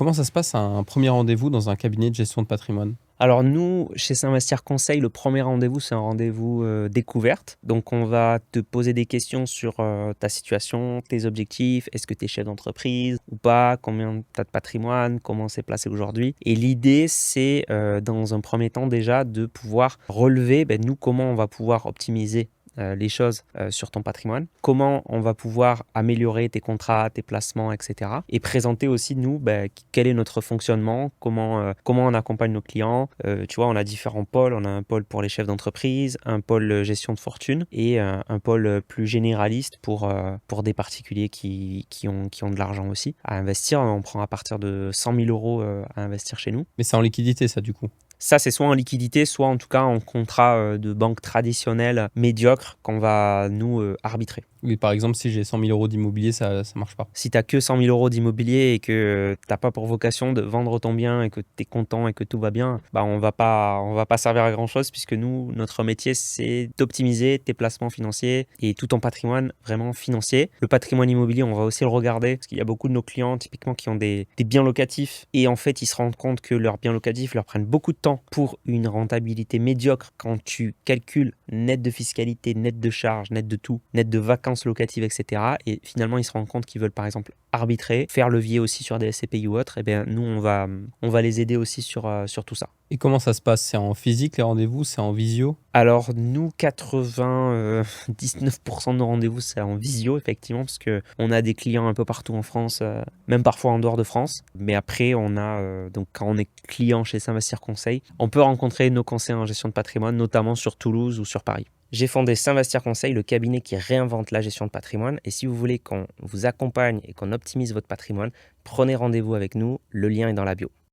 Comment ça se passe un premier rendez-vous dans un cabinet de gestion de patrimoine? Alors nous, chez Saint-Vestiaire Conseil, le premier rendez-vous, c'est un rendez-vous, découverte. Donc on va te poser des questions sur, ta situation, tes objectifs. Est-ce que tu es chef d'entreprise ou pas? Combien tu as de patrimoine? Comment c'est placé aujourd'hui? Et l'idée, c'est, dans un premier temps déjà de pouvoir relever, nous, comment on va pouvoir optimiser, les choses, sur ton patrimoine. Comment on va pouvoir améliorer tes contrats, tes placements et cetera. Et présenter aussi nous, quel est notre fonctionnement, comment on accompagne nos clients. Tu vois, on a différents pôles. On a un pôle pour les chefs d'entreprise, un pôle, gestion de fortune et un pôle, plus généraliste pour des particuliers qui ont de l'argent aussi à investir. On prend à partir de 100 000 € à investir chez nous. Mais c'est en liquidité ça du coup? Ça, c'est soit en liquidité, soit en tout cas en contrat, de banque traditionnelle médiocre qu'on va nous, arbitrer. Oui, par exemple, si j'ai 100 000 € d'immobilier, ça marche pas? Si tu as que 100 000 € d'immobilier et que tu as pas pour vocation de vendre ton bien et que tu es content et que tout va bien, on va pas servir à grand chose puisque nous, notre métier, c'est d'optimiser tes placements financiers et tout ton patrimoine vraiment financier. Le patrimoine immobilier, on va aussi le regarder parce qu'il y a beaucoup de nos clients typiquement qui ont des biens locatifs et en fait, ils se rendent compte que leurs biens locatifs leur prennent beaucoup de temps pour une rentabilité médiocre quand tu calcules net de fiscalité, net de charges, net de tout, net de vacances locatives, etc. Et finalement, ils se rendent compte qu'ils veulent par exemple arbitrer, faire levier aussi sur des SCPI ou autre. Et bien nous, on va les aider aussi sur tout ça. Et comment ça se passe? C'est en physique les rendez-vous? C'est en visio? Alors nous, 99% de nos rendez-vous, c'est en visio, effectivement, parce qu'on a des clients un peu partout en France, même parfois en dehors de France. Mais après, on a, donc quand on est client chez Saint-Vestiaire Conseil, on peut rencontrer nos conseillers en gestion de patrimoine, notamment sur Toulouse ou sur Paris. J'ai fondé Saint-Vestiaire Conseil, le cabinet qui réinvente la gestion de patrimoine. Et si vous voulez qu'on vous accompagne et qu'on optimise votre patrimoine, prenez rendez-vous avec nous. Le lien est dans la bio.